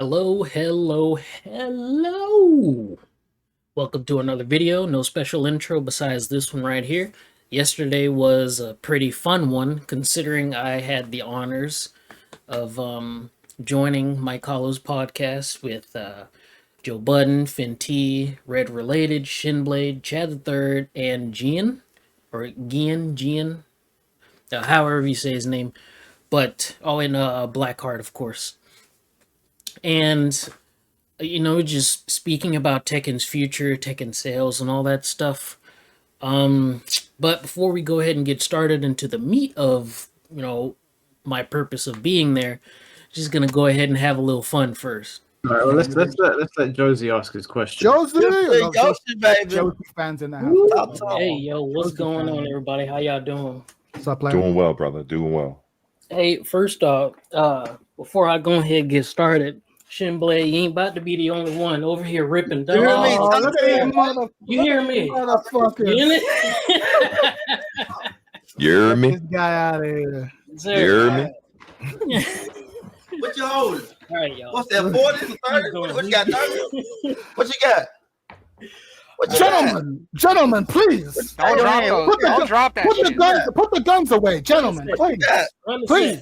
Hello, hello, hello. Welcome to another video. No special intro besides this one right here. Yesterday was a pretty fun one considering I had the honors of joining Mike Hollow's podcast with Joe Budden, Finn T, Red Related, Shinblade, Chad the Third, and Gian, or Gian, however you say his name. But, and Blackheart, of course. And just speaking about Tekken's future, Tekken sales, and all that stuff. But before we go ahead and get started into the meat of, my purpose of being there, just gonna go ahead and have a little fun first. All right, well, let's let Josie ask his question. Josie, baby. Josie fans in the house. Hey, yo, what's going on, everybody? How y'all doing? What's up, playing? Doing well, brother. Doing well. Hey, first off, before I go ahead and get started, Shinblade, you ain't about to be the only one over here ripping down. You hear me? Motherfucker. You hear me? You hear me? This guy out of here. You hear me? What you holding? All right, y'all. What's that, 40s or 30s? What you got, 30? What you got? Gentlemen, please. Don't drop that shit. Put the guns away, gentlemen, please. Please,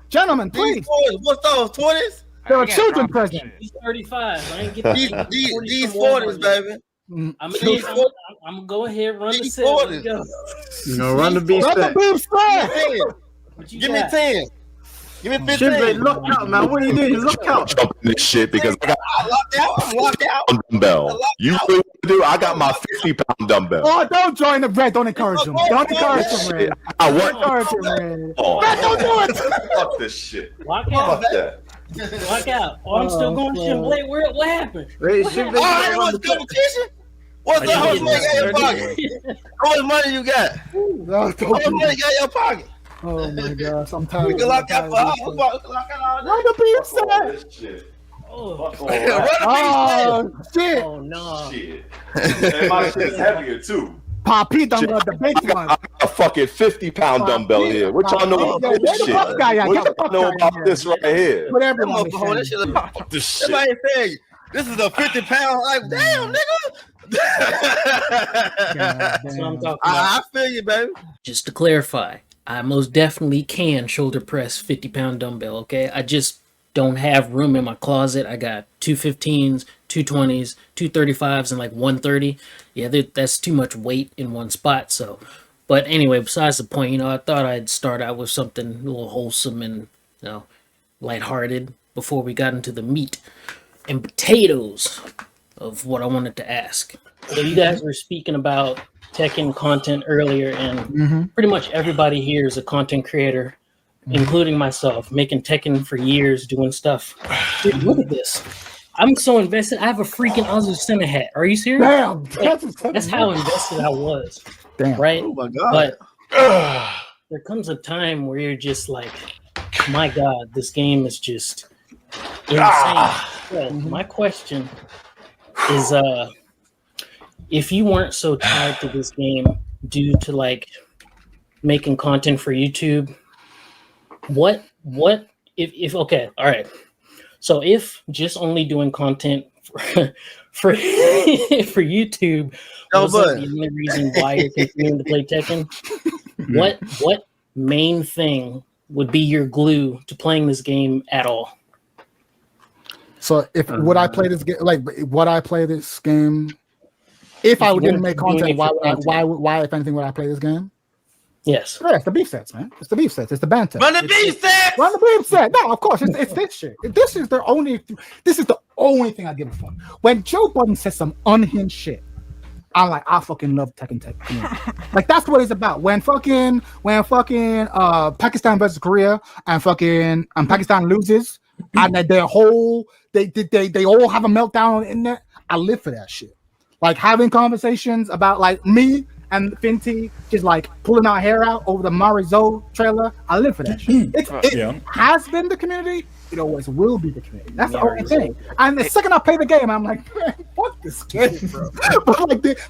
gentlemen, please. What's those, 20s? There are children present. He's 35. I ain't get These 40s, baby. I'm gonna go ahead and run the set. Run the beef. Run the beef. Give me 10. Give me 15. Shinblade, look out, man. What are you doing? Look out. Jumping this shit because I got I'm locked out. dumbbell. You know what to do? I got my 50-pound dumbbell. Oh, don't join the Red. Don't encourage him. Don't encourage him, Red. I Don't work. encourage him, Red. Oh, Red, don't do it. fuck this shit. Lock out. Fuck that. Lock out. Oh, I'm still going to Shinblade. What happened? Wait, All right, what's competition? What's the whole money you got in your pocket? How much money you got? How much money you got in your pocket? Oh my gosh, I'm tired. We can lock out for all. Run the beef set. Oh, Shit. oh no. Shit. And my shit's heavier too. Papi done got the big one. I got a fucking 50-pound dumbbell here. What y'all know about this shit? What y'all know about this right here? Whatever. This shit. Somebody say this is a 50-pound. Like, damn, nigga. That's what I'm talking about. I feel you, baby. Just to clarify, I most definitely can shoulder press 50-pound dumbbell, okay? I just don't have room in my closet. I got 215s, 220s, 235s, and like 130. Yeah, that's too much weight in one spot. So, but anyway, besides the point, I thought I'd start out with something a little wholesome and lighthearted before we got into the meat and potatoes of what I wanted to ask. So you guys were speaking about Tekken content earlier, and pretty much everybody here is a content creator, including myself, making Tekken for years, doing stuff. Dude, look at this. I'm so invested. I have a freaking Azu Senna hat. Are you serious? Damn. That's how invested I was. Damn. Right? Oh my God. But there comes a time where you're just like, my God, this game is just insane. So my question is, if you weren't so tied to this game due to like making content for YouTube, what if okay, all right. So if just only doing content for YouTube wasn't the only reason why you're continuing to play Tekken, what main thing would be your glue to playing this game at all? So if would I play this game? Like, would I play this game? If I didn't make content, why, if anything, would I play this game? Yes. Yeah, it's the beef sets, man. It's the beef sets. It's the banter. Run the beef set. Run the beef set. No, of course, it's this shit. This is the only thing I give a fuck. When Joe Budden says some unhinged shit, I'm like, I fucking love Tekken. Like, that's what it's about. When fucking Pakistan versus Korea and Pakistan loses, and they all have a meltdown on the internet, I live for that shit. Like, having conversations about like me and Finty just like pulling our hair out over the Marizo trailer. I live for that shit. It has been the community. It always will be the community. That's the only thing. And the second I play the game, I'm like, man, fuck this game, bro.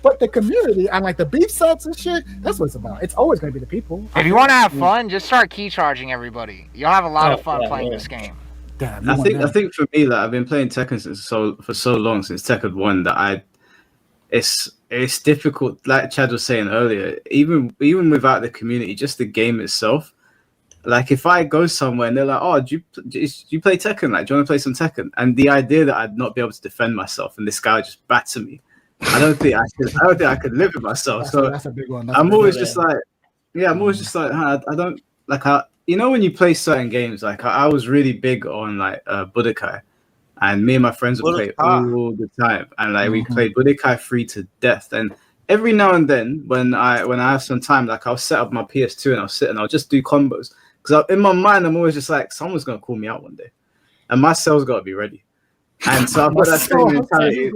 but the community and like the beef sets and shit, that's what it's about. It's always gonna be the people. If you want to have fun, just start key charging everybody. You'll have a lot of fun playing this game. Damn, I think for me, like I've been playing Tekken for so long since Tekken 1 that it's difficult. Like Chad was saying earlier, even without the community, just the game itself. Like if I go somewhere and they're like, "Oh, do you play Tekken? Like, do you want to play some Tekken?" And the idea that I'd not be able to defend myself and this guy would just batter me, I don't think I could live with myself. That's a big one. I'm always just like, yeah, I'm always just like, I don't like. When you play certain games, like I was really big on like Budokai, and me and my friends would play all the time, and like we played Budokai 3 to death. And every now and then, when I have some time, like I'll set up my PS2 and I'll sit and I'll just do combos. Because in my mind, I'm always just like, someone's gonna call me out one day, and my cell's got to be ready. And so I've got that same mentality.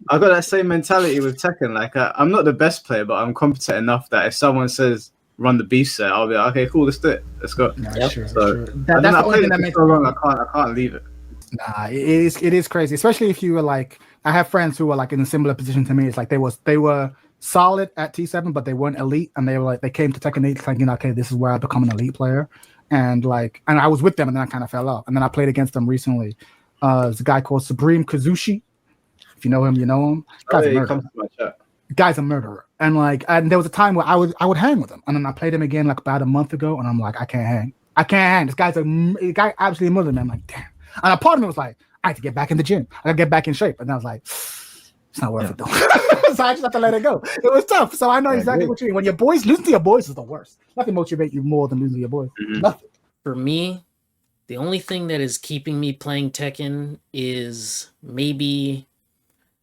I've got that same mentality with Tekken. Like I'm not the best player, but I'm competent enough that if someone says run the beast set, I'll be like, okay, cool, let's do it. Let's go. Yeah, sure. That's the only thing that makes so long. I can't leave it. Nah, it is crazy, especially if you were like, I have friends who were like in a similar position to me. It's like they were solid at T7, but they weren't elite, and they came to Tekken 8 thinking, okay, this is where I become an elite player, and I was with them, and then I kind of fell off, and then I played against them recently. There's a guy called Supreme Kazushi. If you know him, you know him. Guy's a murderer, and there was a time where I would hang with him, and then I played him again like about a month ago, and I'm like, I can't hang. This guy's a guy absolutely murdered me. I'm like, damn. And a part of me was like, I have to get back in the gym. I gotta get back in shape. And I was like, it's not worth it though. So I just have to let it go. It was tough. So I know exactly what you mean. When your boys, losing to your boys is the worst. Nothing motivates you more than losing to your boys. Nothing. For me, the only thing that is keeping me playing Tekken is maybe,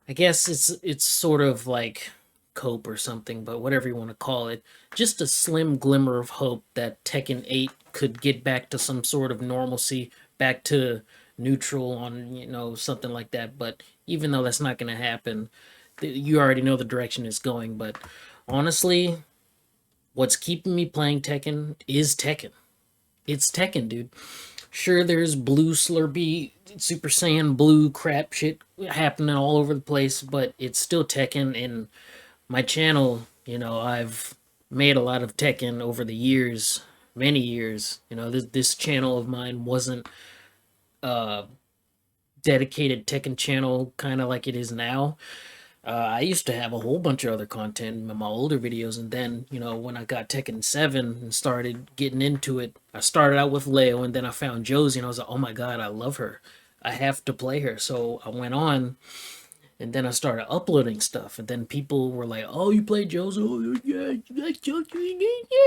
I guess it's sort of like cope or something, but whatever you want to call it, just a slim glimmer of hope that Tekken 8 could get back to some sort of normalcy, back to neutral on, something like that. But even though that's not going to happen, you already know the direction it's going. But honestly, what's keeping me playing Tekken is Tekken. It's Tekken, dude. Sure, there's blue Slurpee, Super Saiyan blue crap shit happening all over the place, but it's still Tekken. And my channel, I've made a lot of Tekken over the years, many years. This channel of mine wasn't dedicated Tekken channel kind of like it is now. I used to have a whole bunch of other content in my older videos, and then, when I got Tekken 7 and started getting into it, I started out with Leo, and then I found Josie, and I was like, oh my god, I love her. I have to play her. So I went on, and then I started uploading stuff, and then people were like, oh, you play Josie? Oh, yeah, that's Josie?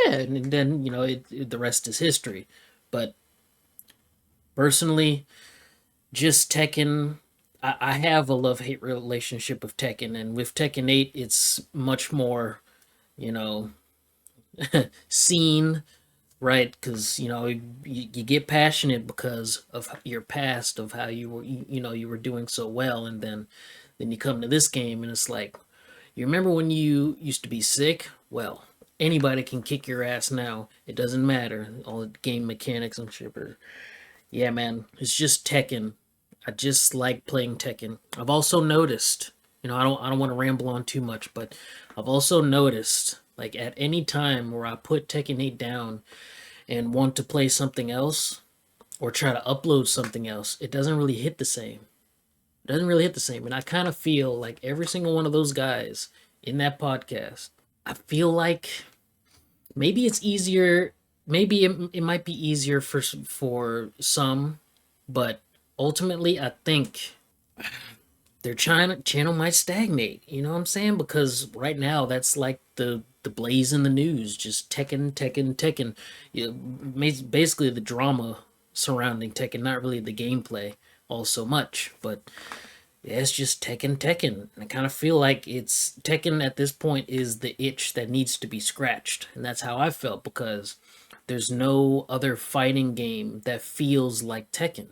Yeah. And then, the rest is history. But personally, just Tekken, I have a love-hate relationship with Tekken, and with Tekken 8, it's much more, seen, right? Because, you get passionate because of your past, of how you were, you were doing so well, and then you come to this game, and it's like, you remember when you used to be sick? Well, anybody can kick your ass now. It doesn't matter. All the game mechanics and shit. Yeah, man, it's just Tekken. I just like playing Tekken. I've also noticed, I don't want to ramble on too much, but I've also noticed, like, at any time where I put Tekken 8 down and want to play something else or try to upload something else, it doesn't really hit the same. It doesn't really hit the same. And I kind of feel like every single one of those guys in that podcast, I feel like maybe it's easier, maybe it might be easier for some, but ultimately, I think their channel might stagnate. You know what I'm saying? Because right now, that's like the blaze in the news. Just Tekken, Tekken, Tekken. Basically, the drama surrounding Tekken, not really the gameplay all so much. But yeah, it's just Tekken, Tekken. And I kind of feel like it's Tekken at this point is the itch that needs to be scratched. And that's how I felt, because there's no other fighting game that feels like Tekken.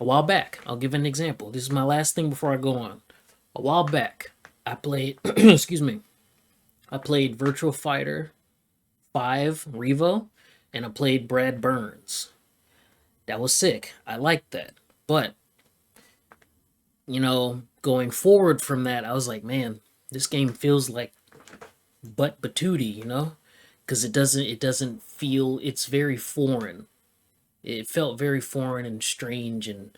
A while back, I'll give an example. This is my last thing before I go on. A while back, I played, excuse me, I played Virtual Fighter 5 Revo, and I played Brad Burns. That was sick. I liked that. But, going forward from that, I was like, man, this game feels like Batootie, because it doesn't feel, it's very foreign. It felt very foreign and strange and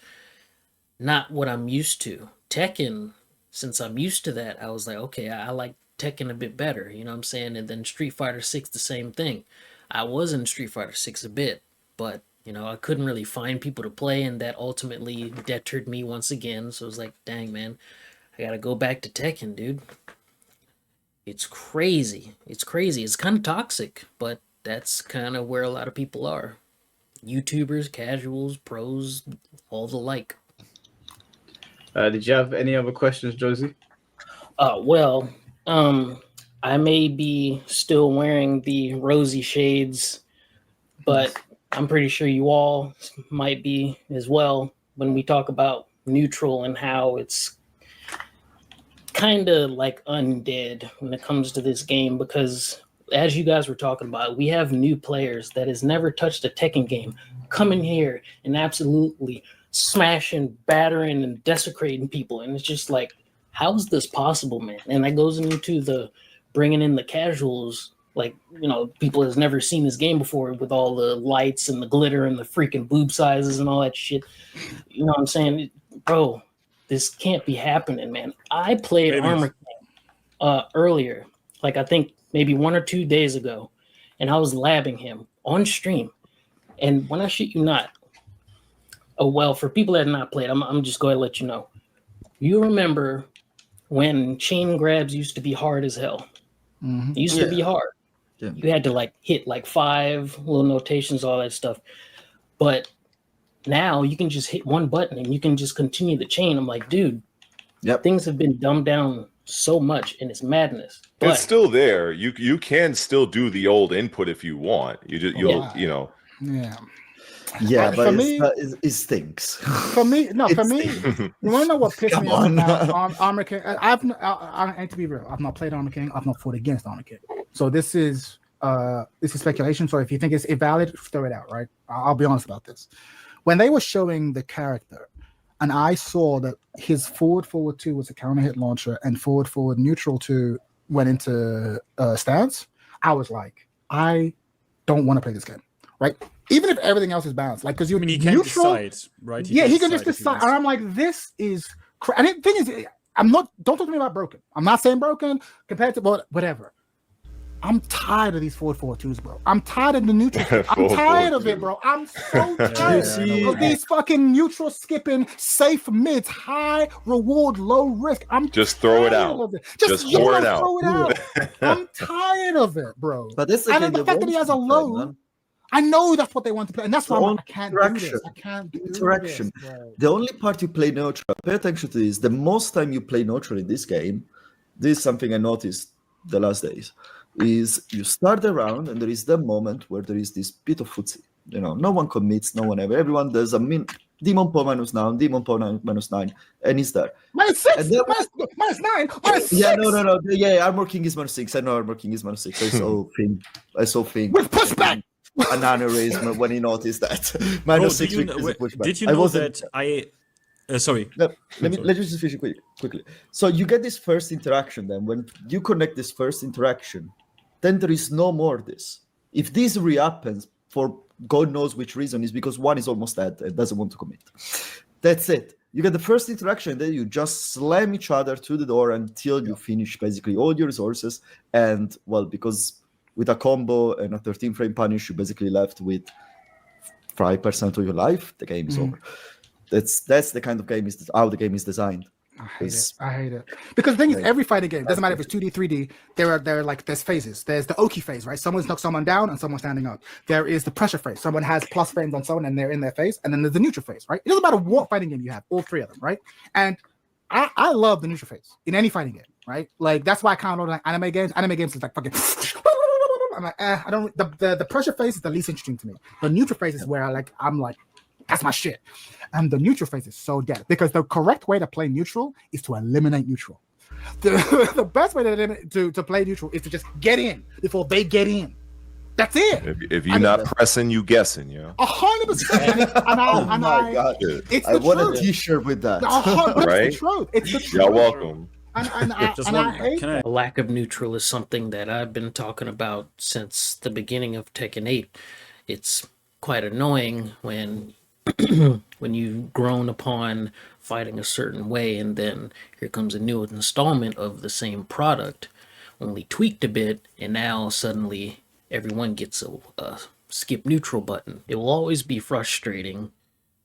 not what I'm used to. Tekken, since I'm used to that, I was like, okay, I like Tekken a bit better, you know what I'm saying? And then Street Fighter 6, the same thing. I was in Street Fighter 6 a bit, but you know, I couldn't really find people to play, and that ultimately deterred me once again. So it was like, dang man, I gotta go back to Tekken, dude. It's crazy. It's crazy. It's kind of toxic, but that's kind of where a lot of people are. YouTubers, casuals, pros, all the like. Did you have any other questions, Josie? Well, I may be still wearing the rosy shades, but I'm pretty sure you all might be as well when we talk about neutral and how it's kind of like undead when it comes to this game, because as you guys were talking about, we have new players that has never touched a Tekken game come in here and absolutely smashing, battering, and desecrating people, and it's just like, how is this possible, man? And that goes into the bringing in the casuals, like, you know, people has never seen this game before with all the lights and the glitter and the freaking boob sizes and all that shit. You know what I'm saying? Bro, this can't be happening, man. I played Armor King earlier, like I think maybe 1 or 2 days ago, and I was labbing him on stream. And when I shit you not, oh well, for people that have not played, I'm just going to let you know. You remember when chain grabs used to be hard as hell? It used to be hard. Yeah. You had to like hit like 5 little notations, all that stuff. But now you can just hit one button and you can just continue the chain. I'm like, dude, things have been dumbed down so much, and it's madness. But it's still there. You can still do the old input if you want. You know. Yeah, but for me, it stinks. For me, you want to know what pissed me off about Armor King? And to be real, I've not played Armor King. I've not fought against Armor King. So this is speculation. So if you think it's invalid, throw it out. Right? I'll be honest about this. When they were showing the character, and I saw that his forward 2 was a counter hit launcher, and forward neutral 2 went into stance, I was like, I don't want to play this game. Right? Even if everything else is balanced, like, because you he can decide, right? He can just decide. And I'm like, this is and the thing is, don't talk to me about broken. I'm not saying broken compared to whatever. I'm tired of these 4-4-2s, bro. I'm tired of the neutral. I'm tired of it, bro. I'm so tired of these fucking neutral skipping, safe mids, high reward, low risk. I'm just throw it out. Just throw it out. I'm tired of it, bro. But this and then the fact that he has a low. Man. I know that's what they want to play, and that's why I can't do this. I can't do interaction. This, the only part you play neutral, pay attention to this. The most time you play neutral in this game, this is something I noticed the last days, is you start the round and there is the moment where there is this bit of footsie. You know, no one commits, no one ever. Everyone does a Demon Paw -9, Demon Paw -9, and he's there. -6, -9, -6. Yeah, no. Yeah, Armor King is -6. I know Armor King is -6. I saw Fink. With pushback. An aneurysm when he noticed that. -6. Did you know that I? Sorry. Let me just finish it quickly. So you get this first interaction. Then when you connect this first interaction, then there is no more this. If this rehappens for God knows which reason, is because one is almost dead and doesn't want to commit. That's it. You get the first interaction, then you just slam each other to the door until you finish basically all your resources. And well, because with a combo and a 13 frame punish, you're basically left with 5% of your life. The game is over. That's the kind of game how the game is designed. I hate it. Because the thing is, every fighting game, doesn't matter if it's 2D, 3D, there's phases. There's the Oki phase, right? Someone's knocked someone down and someone's standing up. There is the pressure phase. Someone has plus frames on someone and they're in their face. And then there's the neutral phase, right? It doesn't matter what fighting game you have, all 3 of them, right? And I love the neutral phase in any fighting game, right? Like, that's why I kind of like anime games. Anime games is like fucking... I'm like, I don't. The pressure phase is the least interesting to me. The neutral phase is where I'm like, that's my shit. And the neutral phase is so dead because the correct way to play neutral is to eliminate neutral. The best way to play neutral is to just get in before they get in. That's it. If you're not pressing, you guessing, yeah. 100%. Oh my God. It's I want truth. a T-shirt with that. Right? It's the truth. It's the truth. You're welcome. And I hate a lack of neutral is something that I've been talking about since the beginning of Tekken 8. It's quite annoying when when you've grown upon fighting a certain way, and then here comes a new installment of the same product, only tweaked a bit, and now suddenly everyone gets a skip neutral button. It will always be frustrating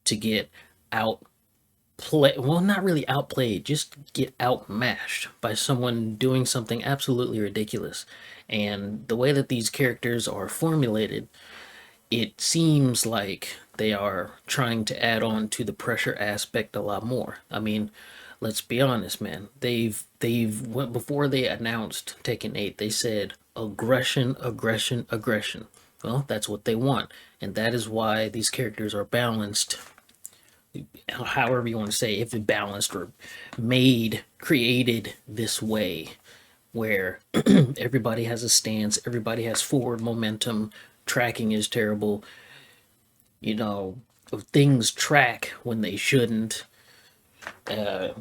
to get well, not really outplayed, just get outmashed by someone doing something absolutely ridiculous. And the way that these characters are formulated, it seems like they are trying to add on to the pressure aspect a lot more. I mean, let's be honest, man. Before they announced Tekken 8, they said aggression, aggression, aggression. Well, that's what they want, and that is why these characters are balanced. However you want to say, if it balanced or created this way, where everybody has a stance, everybody has forward momentum, tracking is terrible, you know, things track when they shouldn't, you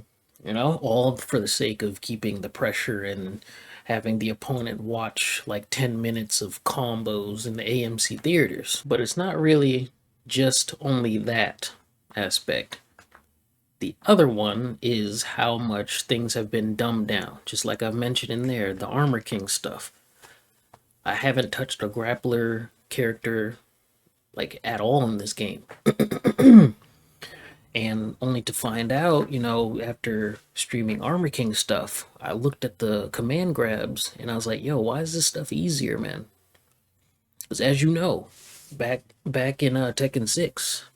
know, all for the sake of keeping the pressure and having the opponent watch like 10 minutes of combos in the AMC theaters. But it's not really just only that aspect. The other one is how much things have been dumbed down. Just like I've mentioned in there, the Armor King stuff. I haven't touched a grappler character like at all in this game. And only to find out, you know, after streaming Armor King stuff, I looked at the command grabs and I was like, yo, why is this stuff easier, man? Because as you know, back in Tekken 6,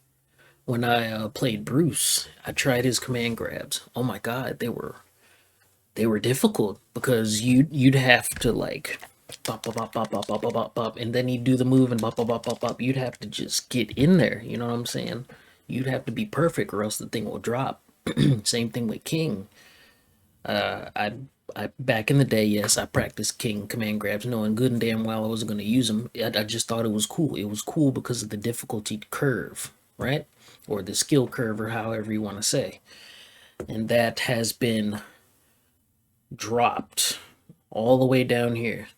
when I played Bruce, I tried his command grabs. Oh my god, they were difficult because you'd have to like bop bop bop bop bop bop bop bop bop, and then he'd do the move and bop bop bop bop bop. You'd have to just get in there, you know what I'm saying? You'd have to be perfect or else the thing will drop. Same thing with King. I back in the day, yes, I practiced King command grabs, knowing good and damn well I wasn't going to use them. I just thought it was cool. It was cool because of the difficulty curve, right? Or the skill curve, or however you want to say. And that has been dropped all the way down here.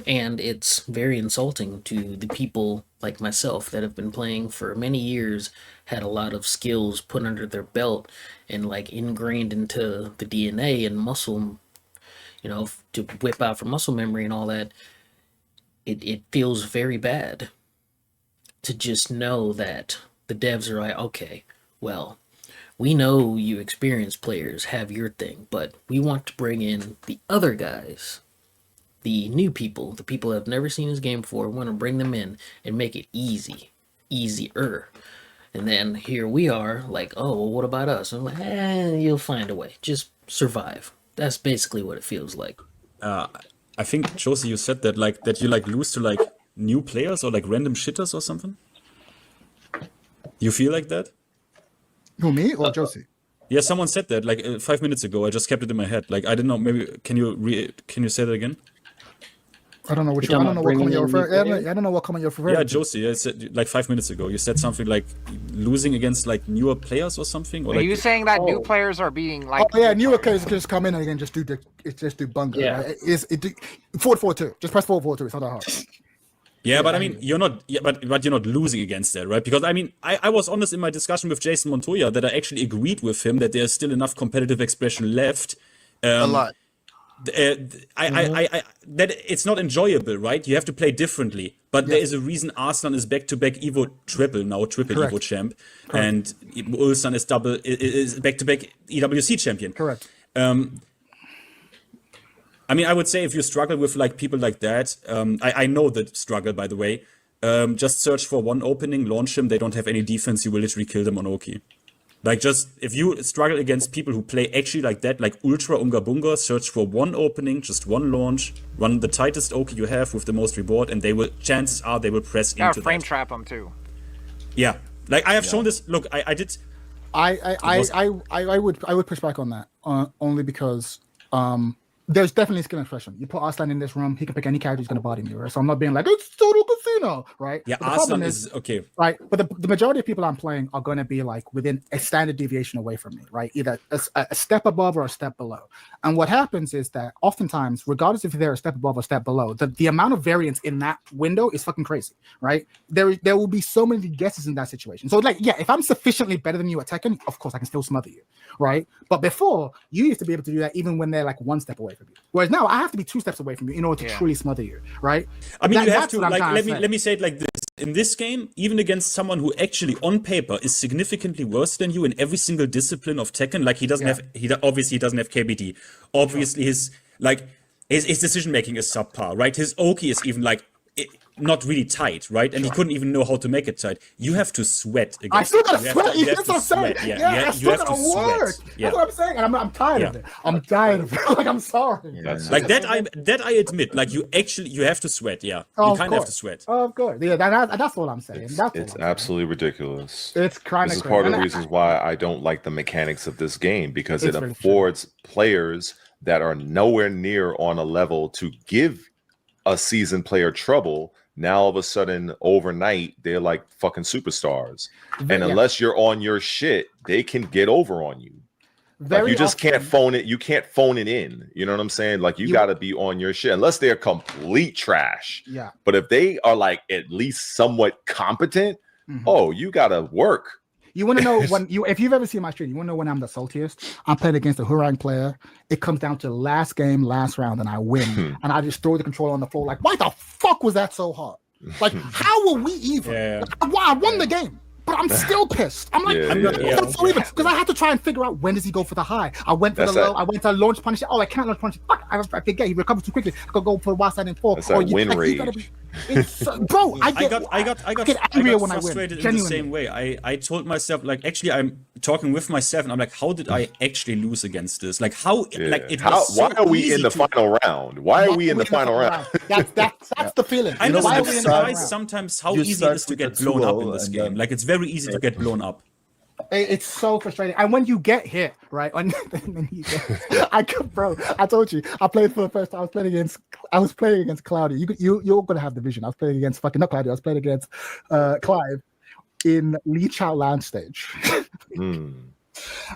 And it's very insulting to the people like myself that have been playing for many years, had a lot of skills put under their belt and like ingrained into the DNA and muscle, you know, to whip out for muscle memory and all that. It feels very bad to just know that the devs are like, okay, well, we know you experienced players have your thing, but we want to bring in the other guys, the new people, the people that have never seen this game before. We want to bring them in and make it easier. And then here we are like, oh, well, what about us? I'm like, you'll find a way. Just survive. That's basically what it feels like. I think, Josie, you said that like that you like lose to like new players or like random shitters or something. You feel like that? Who, me or Josie? Yeah, someone said that like 5 minutes ago. I just kept it in my head. Like I don't know. Maybe can you say that again? I don't know what I don't know what comment you're referring. I don't know what comment you're referring. Yeah, Josie, I said like 5 minutes ago. You said something like losing against like newer players or something. Or are you saying that new players are being like? Oh yeah, newer players can just come in and again just do bunga. Yeah, right? It's 4-4-2. Just press 4-4-2. It's not that hard. Yeah, but I mean, you're not. Yeah, but you're not losing against that, right? Because I mean, I was honest in my discussion with Jason Montoya that I actually agreed with him that there's still enough competitive expression left. A lot. That it's not enjoyable, right? You have to play differently. But there is a reason Arslan is back-to-back Evo triple Correct. Evo champ, and Ulsan is back-to-back EWC champion. Correct. I mean, I would say if you struggle with like people like that, I know the struggle, by the way. Just search for one opening, launch him. They don't have any defense. You will literally kill them on Oki. Like, just if you struggle against people who play actually like that, like Ultra Unga Bunga, search for one opening, just one launch, run the tightest Oki you have with the most reward, and they will. Chances are they will press into frame that. trap them too. Yeah, like I have shown this. Look, I did. I would push back on that only because there's definitely skill expression. You put Arslan in this room, he can pick any character who's going to body me, right? So I'm not being like, it's so casino, right? Yeah, But the problem Arslan is okay. Right, but the majority of people I'm playing are going to be like within a standard deviation away from me, right? Either a step above or a step below. And what happens is that oftentimes, regardless if they're a step above or step below, the amount of variance in that window is fucking crazy, right? There will be so many guesses in that situation. So like, yeah, if I'm sufficiently better than you at Tekken, of course I can still smother you, right? But before, you used to be able to do that even when they're like one step away from you. Whereas now I have to be 2 steps away from you in order to truly smother you, right? I mean, you have to like let me say it like this. In this game, even against someone who actually on paper is significantly worse than you in every single discipline of Tekken, like he doesn't have obviously he doesn't have KBD. Obviously his decision making is subpar, right? His Oki is even like not really tight, right? And he couldn't even know how to make it tight. You have to sweat against I still gotta sweat. You That's what I'm saying. Yeah, you have to work. Yeah. That's what I'm saying. And I'm tired of it. I'm tired of it. Like, I'm sorry. Like that I admit. Like you have to sweat. Yeah, you kind of have to sweat. Of course. Yeah, that's all I'm saying. It's absolutely ridiculous. It's kind This is part of the reasons why I don't like the mechanics of this game, because it affords players that are nowhere near on a level to give a seasoned player trouble. Now all of a sudden, overnight, they're like fucking superstars, and unless you're on your shit, they can get over on you. Like, you just can't phone it. You can't phone it in. You know what I'm saying? Like you got to be on your shit, unless they're complete trash. Yeah. But if they are like at least somewhat competent, oh, you got to work. You want to know if you've ever seen my stream, you want to know when I'm the saltiest? I'm playing against a Hurang player. It comes down to last game, last round, and I win. And I just throw the controller on the floor like, why the fuck was that so hard? Like, how were we even? Yeah. Like, I won the game, but I'm still pissed. I'm like, because I had to try and figure out when does he go for the high. I went for the low. I went to launch punish. Oh, I can't launch punish. Fuck, I forget. He recovers too quickly. I could go for wild side and 4. That's that win rage. Bro, I get angrier when I win. Frustrated in the same way. I told myself, like, actually, I'm talking with myself, and I'm like, how did I actually lose against this? Like, how? Like, it was so why are we in the final round? Why are we in the final round? That's the feeling. I'm just surprised sometimes how easy it is to get blown up in this game. Like, it's very easy to get blown up. It's so frustrating. And when you get hit, right? I told you, I played for the first time. I was playing against Cloudy. You're gonna have the vision. I was playing against not Cloudy. I was playing against Clive in Lee Chow Land stage. And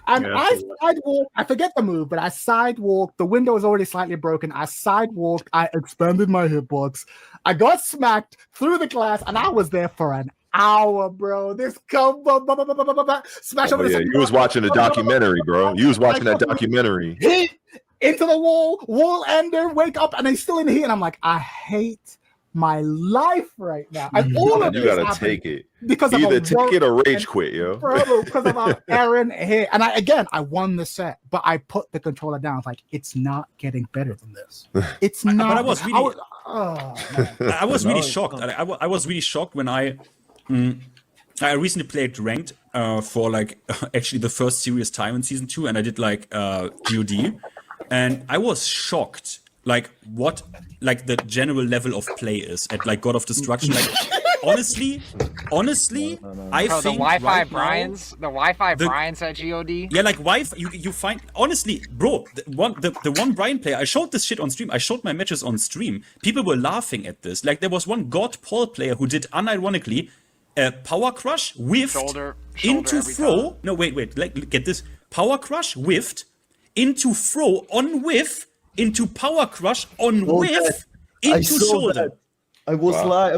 I sidewalked. I forget the move, but I sidewalked. The window was already slightly broken. I sidewalked. I expanded my hitbox. I got smacked through the glass, and I was there for an hour, bro. This combo, smash over. You was watching the documentary, bro. You was watching that documentary. Hit into the wall ender, wake up, and he's still in here. And I'm like, I hate my life right now. And all of you this gotta take it. Because either take it or rage quit, yo. Bro, because of Aaron here. And I won the set, but I put the controller down. Like, it's not getting better than this. It's not. But I was really shocked. I was really shocked when I recently played ranked for like actually the first serious time in season 2, and I did like GOD, and I was shocked like what like the general level of play is at like God of Destruction. Like honestly, I think the Wi-Fi right Brian's Brian's at GOD. Yeah, like Wi-Fi. You find honestly, bro, the one Brian player. I showed this shit on stream. I showed my matches on stream. People were laughing at this. Like there was one God Paul player who did unironically power crush whiffed into throw. No, wait. Like get this: power crush whiffed into throw on whiff into power crush on whiff into shoulder. I was I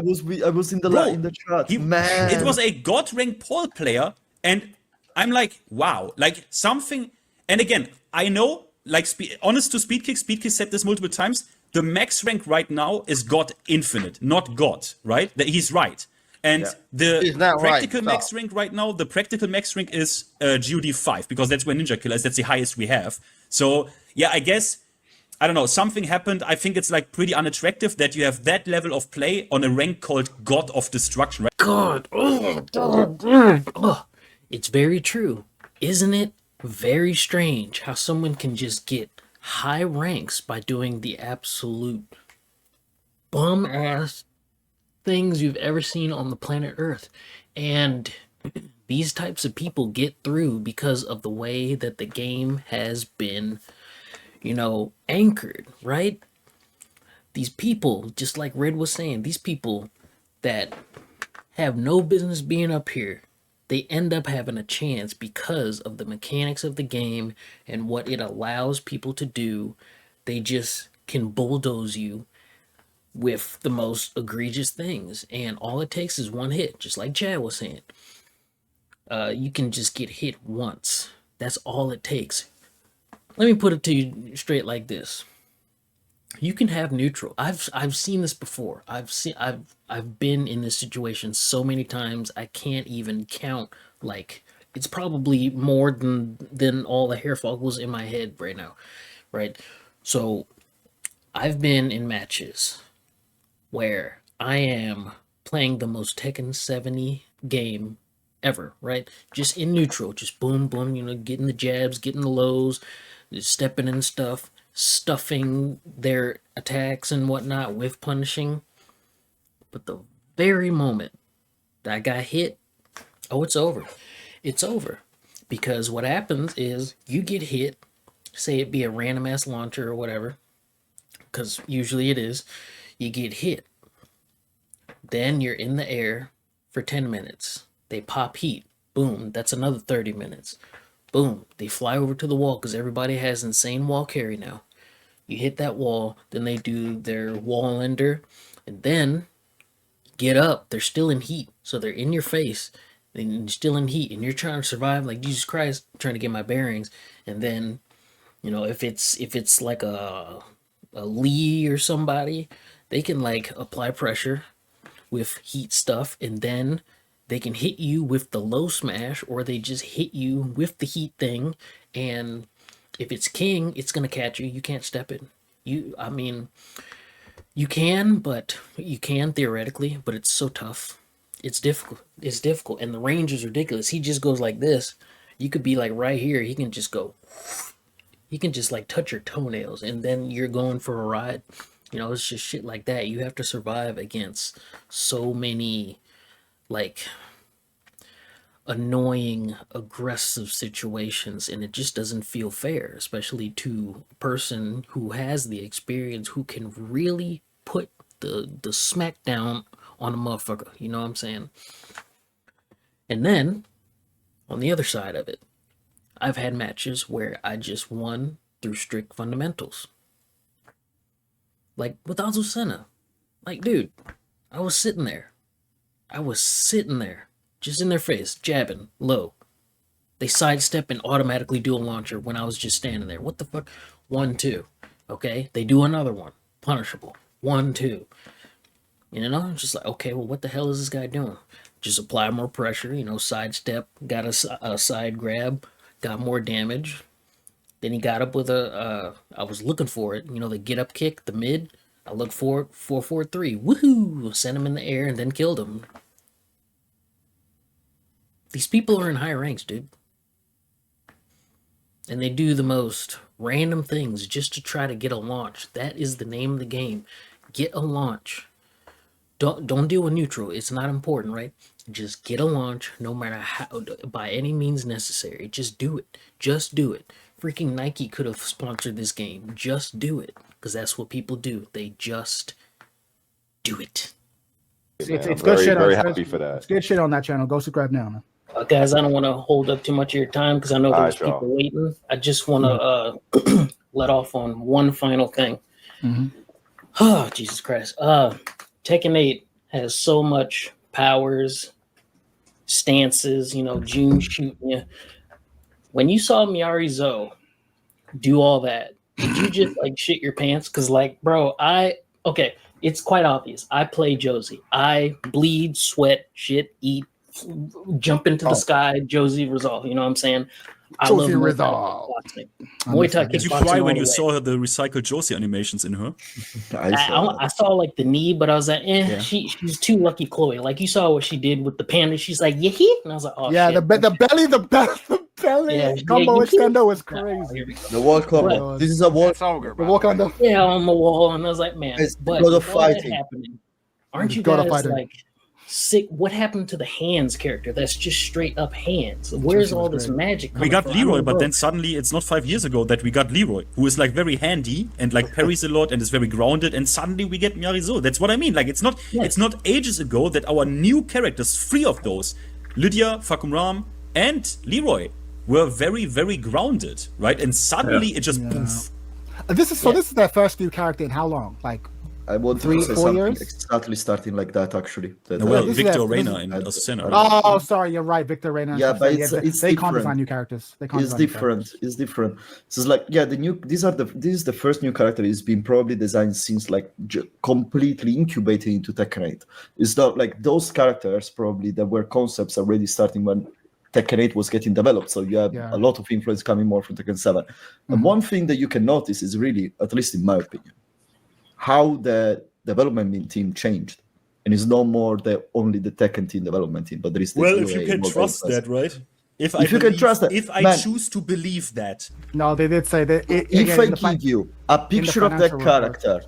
was in the chat. Man, it was a God rank Paul player, and I'm like, wow, like something. And again, I know, like, honest to Speedkick said this multiple times. The max rank right now is God Infinite, not God, right? He's right. And the practical max rank right now, the practical max rank is GOD 5, because that's where Ninja Killer is. That's the highest we have. So, yeah, I guess, I don't know, something happened. I think it's like pretty unattractive that you have that level of play on a rank called God of Destruction, right? God. It's very true. Isn't it very strange how someone can just get high ranks by doing the absolute bum-ass things you've ever seen on the planet Earth? And these types of people get through because of the way that the game has been, anchored, right? These people, just like Red was saying, these people that have no business being up here, they end up having a chance because of the mechanics of the game and what it allows people to do. They just can bulldoze you with the most egregious things, and all it takes is one hit, just like Chad was saying. You can just get hit once. That's all it takes. Let me put it to you straight like this. You can have neutral. I've seen this before. I've been in this situation so many times I can't even count. Like, it's probably more than all the hair follicles in my head right now. Right? So I've been in matches where I am playing the most Tekken 70 game ever, right? Just in neutral, just boom, boom, getting the jabs, getting the lows, just stepping in stuff, stuffing their attacks and whatnot with punishing. But the very moment that I got hit, oh, it's over. It's over. Because what happens is you get hit, say it be a random ass launcher or whatever, because usually it is, you get hit. Then you're in the air for 10 minutes. They pop heat. Boom, that's another 30 minutes. Boom, they fly over to the wall because everybody has insane wall carry now. You hit that wall, then they do their wall ender, and then get up. They're still in heat, so they're in your face. They're still in heat, and you're trying to survive like Jesus Christ, trying to get my bearings. And then, if it's like a Lee or somebody, they can like apply pressure with heat stuff, and then they can hit you with the low smash, or they just hit you with the heat thing. And if it's King, it's gonna catch you. You can't step it. You can theoretically, but it's so tough. It's difficult, and the range is ridiculous. He just goes like this. You could be like right here. He can just go. He can just like touch your toenails, and then you're going for a ride. It's just shit like that. You have to survive against so many like annoying, aggressive situations, and it just doesn't feel fair, especially to a person who has the experience, who can really put the smack down on a motherfucker. You know what I'm saying? And then on the other side of it, I've had matches where I just won through strict fundamentals. Like with Azucena. Like, dude, I was sitting there, just in their face, jabbing, low. They sidestep and automatically do a launcher when I was just standing there. What the fuck? 1-2. Okay? They do another one. Punishable. 1-2. Just like, okay, well, what the hell is this guy doing? Just apply more pressure, sidestep, got a side grab, got more damage. Then he got up with I was looking for it, the get up kick, the mid. I looked for it, 4-4-3. Woohoo! Sent him in the air and then killed him. These people are in high ranks, dude. And they do the most random things just to try to get a launch. That is the name of the game. Get a launch. Don't deal with neutral. It's not important, right? Just get a launch, no matter how, by any means necessary. Just do it. Just do it. Freaking Nike could have sponsored this game. Just do it. Because that's what people do. They just do it. It's good shit. Very happy for that. It's good shit on that channel. Go subscribe now, man. Guys, I don't want to hold up too much of your time because I know there's people waiting. I just want to let off on one final thing. Oh, Jesus Christ. Tekken 8 has so much powers, stances, June shooting you. When you saw Miyari Zo do all that, did you just like shit your pants? Because like, bro, okay, it's quite obvious. I play Josie. I bleed, sweat, shit, eat, jump into the sky, Josie Rizal. You know what I'm saying? Josie Rizal. Muay Thai Did you kickboxing cry when all you the way. saw the recycled Josie animations in her? I saw like the knee, but I was like, Yeah. she's too lucky, Chloe. Like you saw what she did with the panda. She's like, yee, and I was like, oh yeah, shit. the belly Yeah, combo yeah, extendo was Nah, crazy. here we go. The wall combo. This is a wall. That's ogre. The walk on the Yeah, on the wall, and I was like, man, It's but God of with all that fighting. happening, aren't you God of guys fighting. like sick. What happened to the hands character? That's just straight up hands. Where's all this magic coming We got from? Leroy, but then suddenly it's not 5 years ago that we got Leroy, who is like very handy and like parries a lot and is very grounded, and suddenly we get Miarizo. That's what I mean. Like it's not ages ago that our new characters, 3 of those, Lydia, Fakumram, and Leroy, were very, very grounded, right? And suddenly it just poof. This is their first new character in how long? Like I want 3, to say 4 something years? exactly starting like that actually. Well, this is Victor that- Reina in Azucena. Oh, sorry, you're right, Victor Reina. Yeah, but it's they can't different. design new characters. They can't It's design new different. It's different. So it's like, yeah, this is the first new character. It's been probably designed since like completely incubated into Tekken 8. It's not like those characters probably that were concepts already starting when Tekken 8 was getting developed. So you have a lot of influence coming more from Tekken 7. And one thing that you can notice is really, at least in my opinion, how the development team changed. And it's no more only the Tekken team development team, but there is the Well, UA if you can trust that, right? If you can trust that, if I man, choose to believe that. No, they did say that. If I give you a picture of that financial character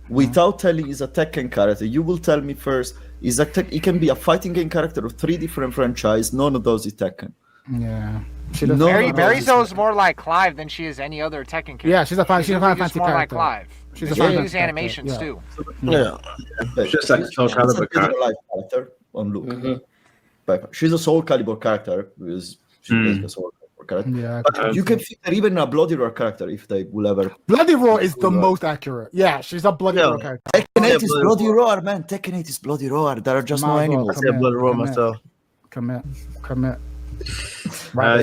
without telling it's a Tekken character, you will tell me first it can be a fighting game character of 3 different franchises. None of those is Tekken. Yeah. Marizo's more like Clive than she is any other Tekken character. Yeah, she's a Final really Fantasy just more like character. Clive. She's a She Final use Fantasy animations character, too. Yeah. But Just like Soul Calibur she's a life character on look. But she's a Soul Calibur character because she's basically a Soul Calibur character. Yeah. But you can fit her even a Bloody Roar character if they will ever. Bloody Roar is the most accurate. Yeah, she's a Bloody Roar character. Tekken 8 is Bloody Roar, man. Tekken 8 is Bloody Roar. There are just no animals. Come Bloody Roar commit. myself. Commit.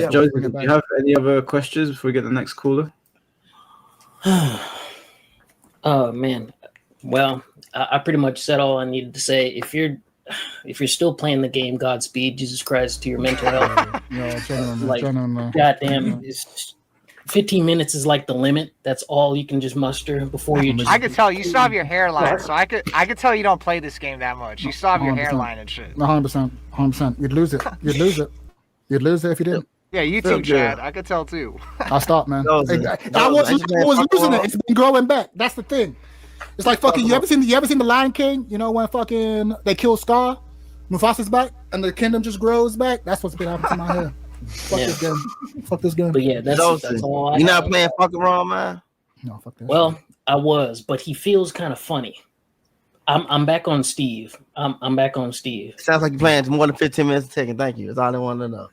Josie, do you have any other questions before we get the next caller? Oh man, well, I pretty much said all I needed to say. If you're still playing the game, Godspeed, Jesus Christ, to your mental health. Genuinely. Goddamn, 15 minutes is like the limit. That's all you can just muster before you. I could tell you still have your hairline, so I could tell you don't play this game that much. You still have your 100%. hairline and shit. 100%. You'd lose it. You'd lose it if you didn't. Yeah, you too, Chad. I could tell too. I'll stop, man. I was losing it. It's been growing back. That's the thing. It's like fucking. You ever seen the Lion King? You know when fucking they kill Scar, Mufasa's back, and the kingdom just grows back. That's what's been happening to my hair. Fuck this game. But yeah, that's all. You not playing fucking wrong, man? No, fuck that. Well, I was, but he feels kind of funny. I'm back on Steve. I'm back on Steve. Sounds like you're playing more than 15 minutes of Tekken. Thank you. That's all I want to know.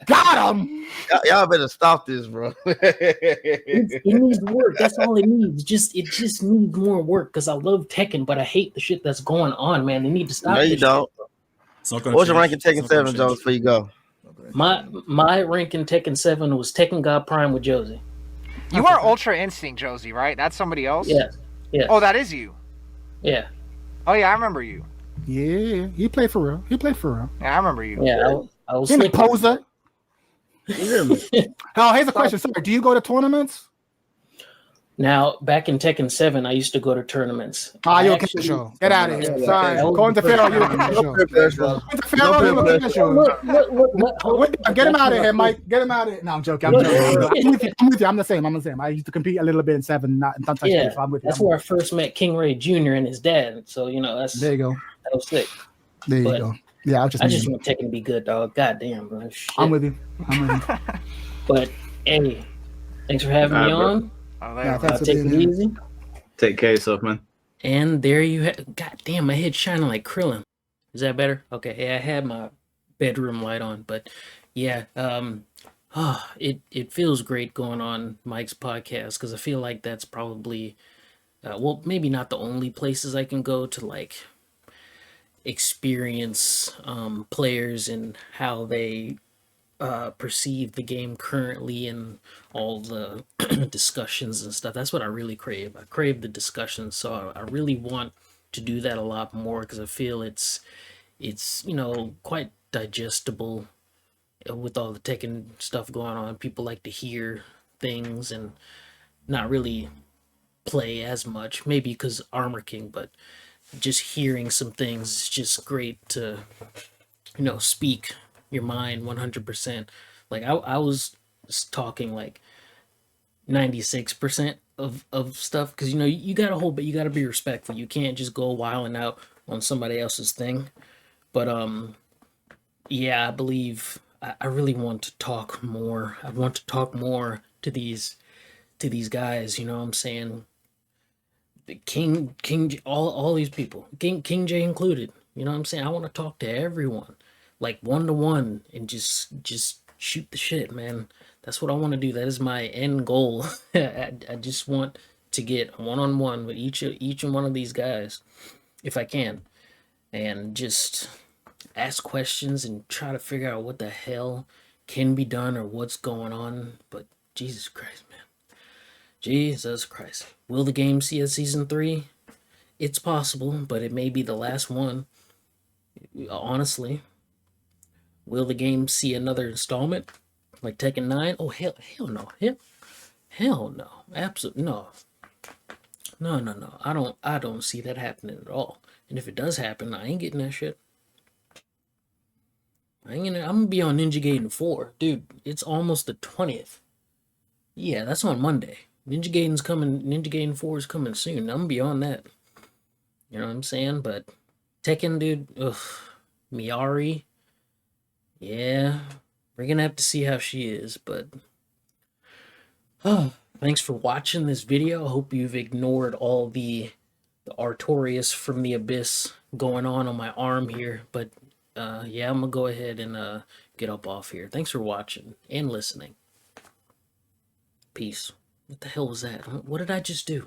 Got him. Y'all better stop this, bro. It needs work. That's all it needs. It just needs more work because I love Tekken, but I hate the shit that's going on, man. They need to stop. No, you don't. What's your rank in Tekken 7, Jones, before you go? My rank in Tekken 7 was Tekken God Prime with Josie. You are Ultra Instinct, Josie, right? That's somebody else? Yeah. Yeah. Oh, that is you. Yeah. Oh yeah, I remember you. Yeah, he played for real. Yeah, I remember you. Yeah, I was in the slick. poser. Oh, here's a question. Sorry, do you go to tournaments? Now, back in Tekken 7, I used to go to tournaments. You're a kid show. Get out of here. Sorry. According to Pharaoh, you're a kid show. According to Pharaoh, you're a kid show. Get him out of here, Mike. Get him out of here. No, I'm joking. I'm with you. I'm the same. I used to compete a little bit in 7, not in sometimes. Yeah, so I'm with you. that's where I first met King Ray Jr. and his dad. So, that's... There you go. That was sick. There you go. Yeah, I just want Tekken to be good, dog. God damn, bro. Shit. I'm with you. But, hey, thanks for having me on. Take it easy. Take care of yourself, man. And there you have. God damn, my head's shining like Krillin. Is that better? Okay, yeah, I had my bedroom light on, but yeah, it feels great going on Mike's podcast because I feel like that's probably, well, maybe not the only places I can go to like experience players and how they perceive the game currently and all the discussions and stuff. That's what I really crave. I crave the discussions, so I really want to do that a lot more because I feel it's quite digestible with all the Tekken stuff going on. People like to hear things and not really play as much, maybe because Armor King, but just hearing some things is just great to speak your mind 100%. Like I was talking like 96% of stuff because you gotta hold, but you gotta be respectful. You can't just go wilding out on somebody else's thing. But yeah, I believe I really want to talk more. I want to talk more to these guys. You know what I'm saying? The King, all these people, King J included. You know what I'm saying? I want to talk to everyone, like one to one, and just shoot the shit, man. That's what I want to do. That is my end goal. I just want to get one on one with each and one of these guys, if I can, and just ask questions and try to figure out what the hell can be done or what's going on. But Jesus Christ, man. Jesus Christ. Will the game see a season 3? It's possible, but it may be the last one. Honestly. Will the game see another installment? Like Tekken 9? Oh, hell no. Hell no. Absolutely no. No. I don't see that happening at all. And if it does happen, I ain't getting that shit. I'm gonna be on Ninja Gaiden 4. Dude, it's almost the 20th. Yeah, that's on Monday. Ninja Gaiden 4 is coming soon. I'm beyond that. You know what I'm saying? But Tekken, dude, ugh. Miari. Yeah. We're gonna have to see how she is, but thanks for watching this video. I hope you've ignored all the Artorias from the Abyss going on my arm here. But yeah, I'm gonna go ahead and get up off here. Thanks for watching and listening. Peace. What the hell was that? What did I just do?